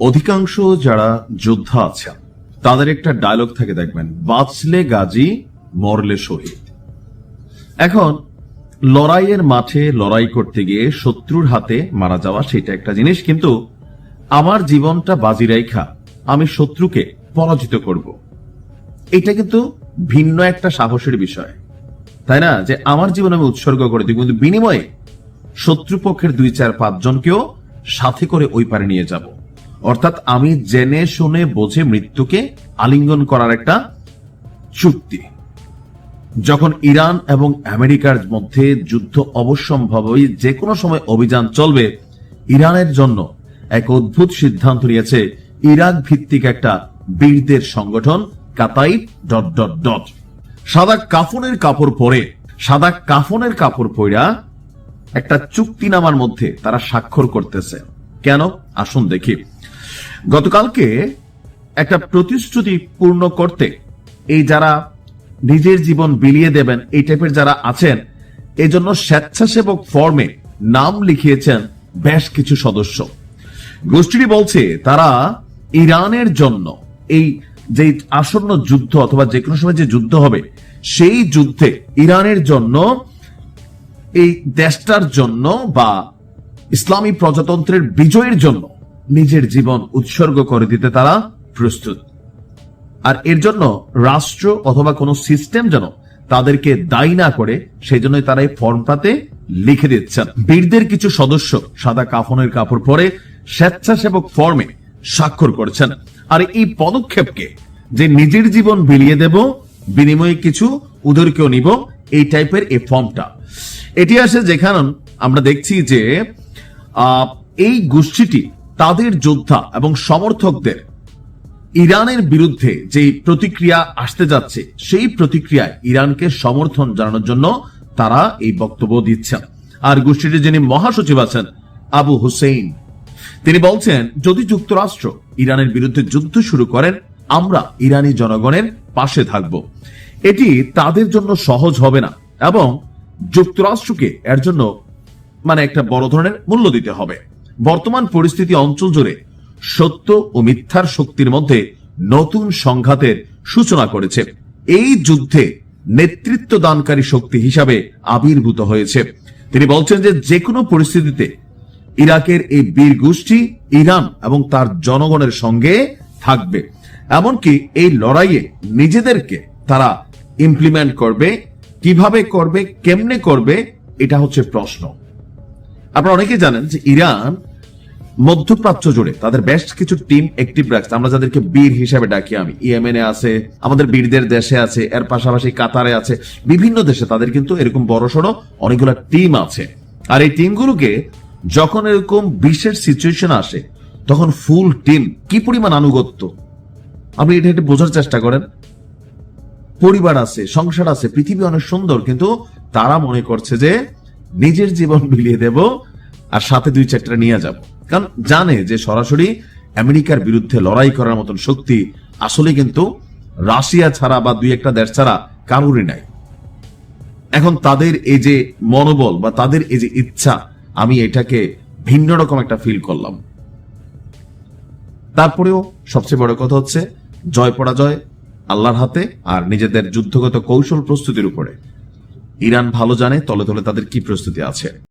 অধিকাংশ যারা যোদ্ধা আছেন তাদের একটা ডায়লগ থাকে, দেখবেন, বাঁচলে গাজী মরলে শহীদ। এখন লড়াইয়ের মাঠে লড়াই করতে গিয়ে শত্রুর হাতে মারা যাওয়া সেটা একটা জিনিস, কিন্তু আমার জীবনটা বাজি রাইখা আমি শত্রুকে পরাজিত করব, এটা কিন্তু ভিন্ন একটা সাহসের বিষয়, তাই না? যে আমার জীবন আমি উৎসর্গ করে দিব, কিন্তু বিনিময়ে শত্রুপক্ষের 2-4-5 জনকেও সাথে করে ওই পারে নিয়ে যাব। অর্থাৎ আমি জেনে শুনে বোঝে মৃত্যুকে আলিঙ্গন করার একটা চুক্তি। যখন ইরান এবং আমেরিকার মধ্যে যুদ্ধ অবশ্যম্ভাবী, যে কোনো সময় অভিযান চলবে, ইরানের জন্য এক অদ্ভুত সিদ্ধান্ত নিয়েছে ইরাক ভিত্তিক একটা বীরদের সংগঠন কাতাইব ... সাদা কাফনের কাপড় পরে একটা চুক্তিনামার মধ্যে তারা স্বাক্ষর করতেছে। কেন? আসুন দেখি। গতকালকে একটা প্রতিশ্রুতি পূর্ণ করতে এই যারা নিজের জীবন বিলিয়ে দেবেন এই টাইপের যারা আছেন, এই জন্য স্বেচ্ছাসেবক ফর্মে নাম লিখিয়েছেন বেশ কিছু সদস্য। গোষ্ঠীটি বলছে তারা ইরানের জন্য এই যে আসন্ন যুদ্ধ অথবা যে কোনো সময় যে যুদ্ধ হবে সেই যুদ্ধে ইরানের জন্য, এই দেশটার জন্য বা ইসলামী প্রজাতন্ত্রের বিজয়ের জন্য নিজের জীবন উৎসর্গ করে দিতে তারা প্রস্তুত। আর এর জন্য রাষ্ট্র অথবা কোনো সিস্টেম যেন তাদেরকে দায়ী না করে, সেই জন্যই তারা এই ফর্মটাতে লিখে দিচ্ছেন। বীরদের কিছু সদস্য সাদা কাফনের কাপড় পরে স্বেচ্ছাসেবক ফর্মে স্বাক্ষর করেছেন। আর এই পদক্ষেপকে যে নিজের জীবন বিলিয়ে দেব, বিনিময়ে কিছু ওদেরকেও নিব, এই টাইপের এই ফর্মটা এটি আসে, যেখানে আমরা দেখছি যে এই গোষ্ঠীটি তাদের যোদ্ধা এবং সমর্থকদের ইরানের বিরুদ্ধে যে প্রতিক্রিয়া আসতে যাচ্ছে সেই প্রতিক্রিয়ায় ইরানকে সমর্থন জানানোর জন্য তারা এই বক্তব্য দিচ্ছেন। আর গোষ্ঠীটির যিনি মহাসচিব আছেন আবু হুসেইন, তিনি বলছেন, যদি যুক্তরাষ্ট্র ইরানের বিরুদ্ধে যুদ্ধ শুরু করেন, আমরা ইরানি জনগণের পাশে থাকব। এটি তাদের জন্য সহজ হবে না এবং যুক্তরাষ্ট্রকে এর জন্য একটা বড় ধরনের মূল্য দিতে হবে। বর্তমান পরিস্থিতি অঞ্চল জুড়ে সত্য ও মিথ্যার শক্তির মধ্যে নতুন সংঘাতের সূচনা করেছে। এই যুদ্ধে নেতৃত্ব দানকারী শক্তি হিসাবে আবির্ভূত হয়েছে। তিনি বলছেন যে কোনো পরিস্থিতিতে ইরাকের এই বীর গোষ্ঠী ইরান এবং তার জনগণের সঙ্গে থাকবে। এমনকি এই লড়াইয়ে নিজেদেরকে তারা ইমপ্লিমেন্ট করবে। কিভাবে করবে, কেমনে করবে, এটা হচ্ছে প্রশ্ন। আপনারা অনেকে জানেন যে ইরান মধ্যপ্রাচ্য জুড়ে তাদের বেশ কিছু টিম অ্যাক্টিভ রাখছে। আমরা যাদেরকে বীর হিসেবে ডাকি, আমি ইয়েমেনে আছে, আমাদের বীরদের দেশে আছে, এর পাশাপাশি কাতারে আছে, বিভিন্ন দেশে তাদের কিন্তু এরকম বড়সড় অনেকগুলো টিম আছে। আর এই টিমগুলোকে যখন এরকম বিশেষ সিচুয়েশন আসে তখন ফুল টিম কি পরিমাণ আনুগত্য, আপনি এটা একটু বোঝার চেষ্টা করেন। পরিবার আছে, সংসার আছে, পৃথিবী অনেক সুন্দর, কিন্তু তারা মনে করছে যে নিজের জীবন বিলিয়ে দেব আর সাথে 2-4টা নিয়ে যাব, কারণ জানে যে সরাসরি আমেরিকার বিরুদ্ধে লড়াই করার মতন শক্তি আসলে কিন্তু রাশিয়া ছাড়া বা 2-1টা দেশ ছাড়া কারোরই নাই। এখন তাদের এই যে মনোবল বা তাদের এই যে ইচ্ছা, আমি এটাকে ভিন্ন রকম একটা ফিল করলাম। তারপরেও সবচেয়ে বড় কথা হচ্ছে জয় পরাজয় আল্লাহর হাতে, আর নিজেদের যুদ্ধগত কৌশল প্রস্তুতির উপরে। ইরান ভালো জানে তলে তলে তাদের কি প্রস্তুতি আছে।